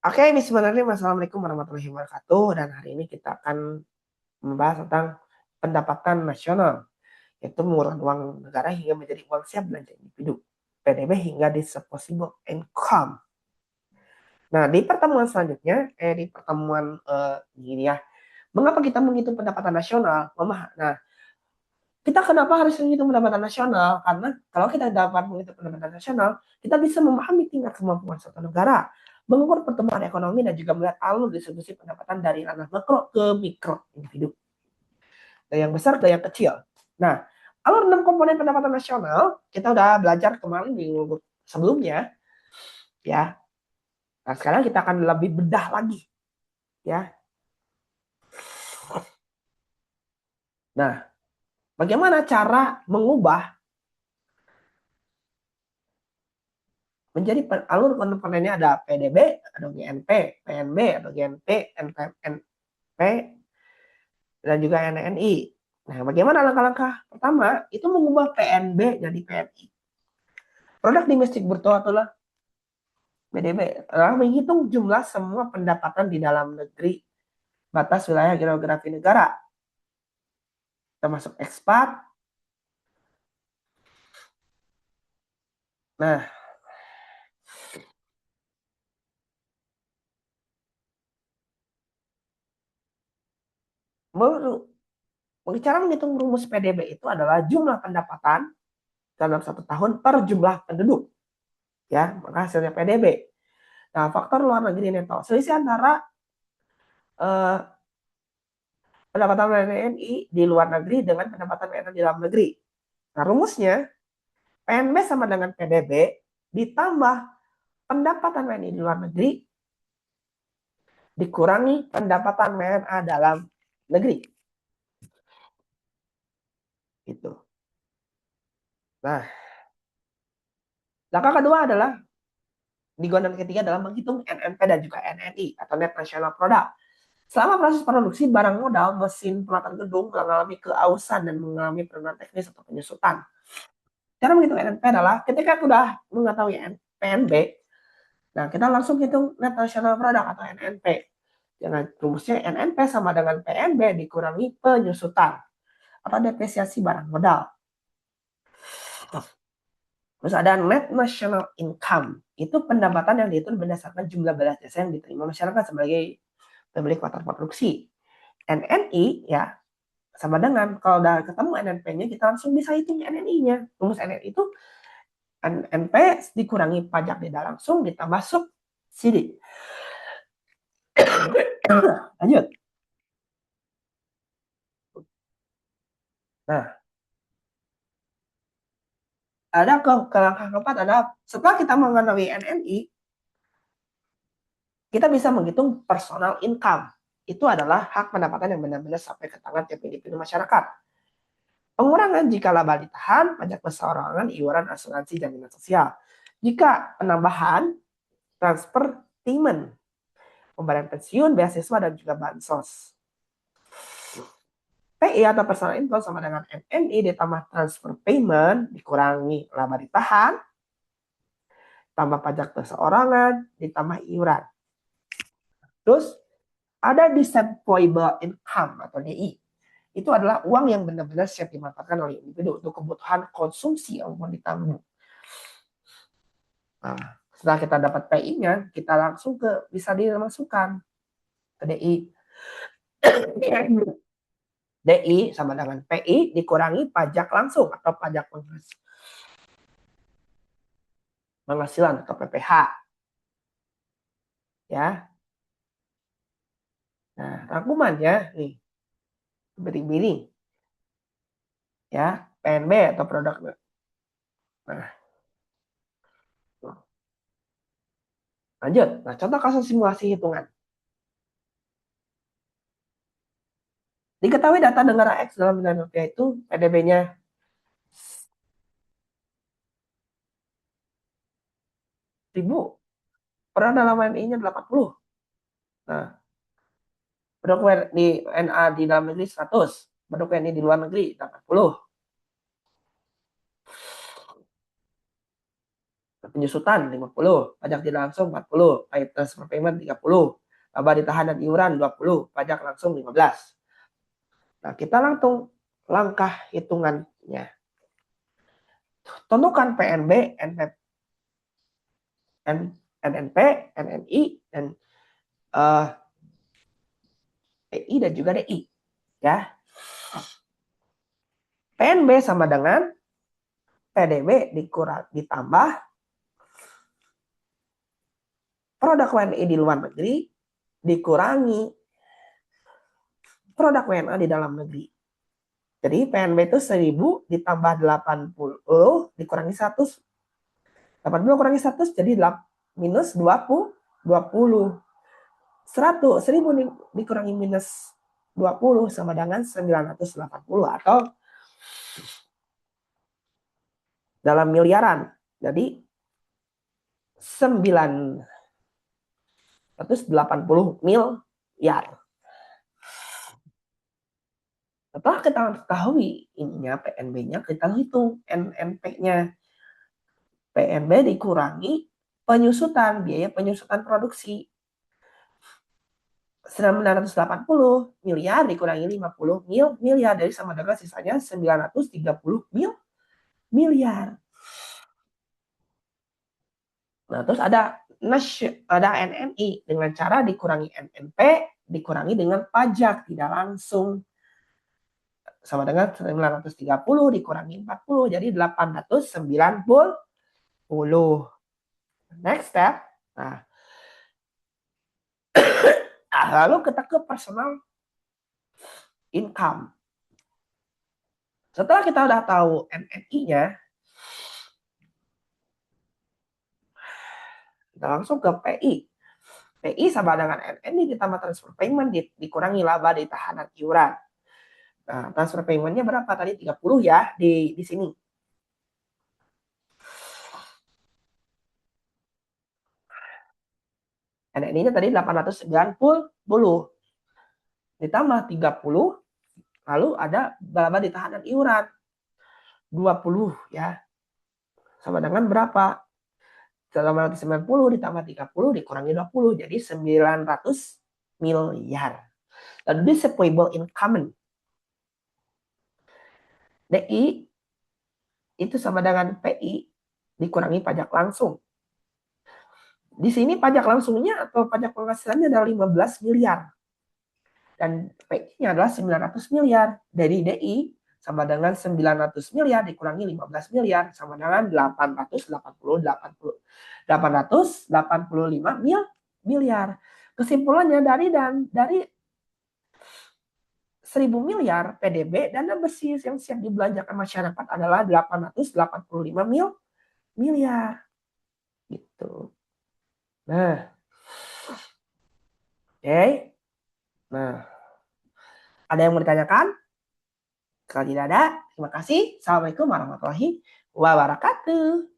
Oke, bismillahirrahmanirrahim. Assalamualaikum warahmatullahi wabarakatuh. Dan hari ini kita akan membahas tentang pendapatan nasional, yaitu mengurangi uang negara hingga menjadi uang siap belanja individu, PDB hingga disposable income. Nah, di pertemuan selanjutnya, di pertemuan gini ya, mengapa kita menghitung pendapatan nasional? Nah, kita kenapa harus menghitung pendapatan nasional? Karena kalau kita dapat menghitung pendapatan nasional, kita bisa memahami tingkat kemampuan suatu negara, mengukur pertumbuhan ekonomi, dan juga melihat alur distribusi pendapatan dari ranah makro ke mikro individu, dari yang besar ke yang kecil. Nah, alur 6 komponen pendapatan nasional, kita udah belajar kemarin di minggu sebelumnya, ya. Nah, sekarang kita akan lebih bedah lagi, ya. Nah, bagaimana cara mengubah menjadi alur komponennya ada PDB, ada GNP, PNB, ada GNP, NP, dan juga NNI. Nah, bagaimana langkah-langkah pertama? Itu mengubah PNB jadi PNI. Produk domestik bruto adalah PDB. Menghitung jumlah semua pendapatan di dalam negeri, batas wilayah geografi negara, termasuk ekspat. Nah, cara menghitung rumus PDB itu adalah jumlah pendapatan dalam satu tahun per jumlah penduduk. Ya, maka hasilnya PDB. Nah, faktor luar negeri neto. Selisih antara pendapatan WNI di luar negeri dengan pendapatan WNI di dalam negeri. Nah, rumusnya PNB sama dengan PDB ditambah pendapatan WNI di luar negeri dikurangi pendapatan WNA dalam negeri. Gitu. Nah, langkah kedua adalah di golongan ketiga adalah menghitung NNP dan juga NNI atau Net National Product. Selama proses produksi, barang modal, mesin, peralatan gedung mengalami keausan dan mengalami penurunan teknis atau penyusutan. Cara menghitung NNP adalah ketika sudah mengetahui PNB, nah kita langsung hitung Net National Product atau NNP. Dengan rumusnya NNP sama dengan PNB dikurangi penyusutan atau depresiasi barang modal. Terus ada Net National Income. Itu pendapatan yang dihitung berdasarkan jumlah belas jasa yang diterima masyarakat sebagai pemilik kuartal produksi. NNI ya sama dengan kalau udah ketemu NNP-nya kita langsung bisa hitung NNI-nya. Rumus NNI itu NNP dikurangi pajak tidak langsung ditambah subsidi. Lanjut. Nah, ada ke langkah keempat ada setelah kita mengetahui NNI, kita bisa menghitung personal income. Itu adalah hak pendapatan yang benar-benar sampai ke tangan tiap individu masyarakat. Pengurangan jika laba ditahan, pajak perorangan, iuran asuransi jaminan sosial. Jika penambahan, transfer payment, pemberian pensiun, beasiswa, dan juga bansos. PI atau personal income sama dengan NNI ditambah transfer payment, dikurangi laba ditahan, tambah pajak perorangan, ditambah iuran. Terus ada dispensable income atau DI. Itu adalah uang yang benar-benar siap dimanfaatkan oleh individu untuk kebutuhan konsumsi yang mau ditanggung. Nah, setelah kita dapat PI-nya, kita langsung bisa dimasukkan ke DI. DI sama dengan PI dikurangi pajak langsung atau pajak penghasilan atau PPH. Ya. Nah, rangkumannya nih. Beri-beri. Ya, PNB atau produk. Nah, lanjut. Nah, contoh kasus simulasi hitungan. Diketahui data negara X dalam nilai rupiah itu PDB-nya 1000. Padahal dalam WNI-nya 80. Nah, produk di NA di dalam negeri 100. Produk WNI di luar negeri 80. Penyusutan 50, pajak tidak langsung 40, pay transfer payment 30, laba ditahan dan iuran 20, pajak langsung 15. Nah, kita langsung langkah hitungannya. Tentukan PNB, NNP, NNI, dan PI dan juga DI. Ya. PNB sama dengan PDB ditambah produk WNI di luar negeri dikurangi produk WNA di dalam negeri. Jadi PNB itu 1000 ditambah 80 dikurangi 100. 80 kurangi 100 jadi minus 20. 100, 1000 dikurangi minus 20 sama dengan 980 atau dalam miliaran. Jadi 980 miliar. Setelah kita ketahui ininya PNB-nya, kita hitung NNP-nya. PNB dikurangi penyusutan, biaya penyusutan produksi. 980 miliar dikurangi 50 miliar, dari sama dengan sisanya 930 miliar. Nah, terus ada NNI dengan cara dikurangi NNP, dikurangi dengan pajak tidak langsung. Sama dengan 930 dikurangi 40, jadi 890. Next step. Nah, lalu kita ke personal income. Setelah kita udah tahu NNI-nya, kita langsung ke PI. PI sama dengan NNI ditambah transfer payment dikurangi laba ditahan dan iuran. Nah, transfer payment-nya berapa tadi? 30 ya di sini. NNI-nya tadi 890 ditambah 30, lalu ada laba ditahan dan iuran 20 ya. Sama dengan berapa? 990 ditambah 30 dikurangi 20 jadi 900 miliar. Dan disponible income DI itu sama dengan PI dikurangi pajak langsung. Di sini pajak langsungnya atau pajak penghasilannya adalah 15 miliar. Dan PI-nya adalah 900 miliar. Dari DI sama dengan 900 miliar dikurangi 15 miliar sama dengan 885 miliar. Kesimpulannya dari 1000 miliar PDB dana bersih yang siap dibelanjakan masyarakat adalah 885 miliar. Gitu. Nah. Oke. Nah. Ada yang mau ditanyakan? Kalau tidak ada, terima kasih. Assalamualaikum warahmatullahi wabarakatuh.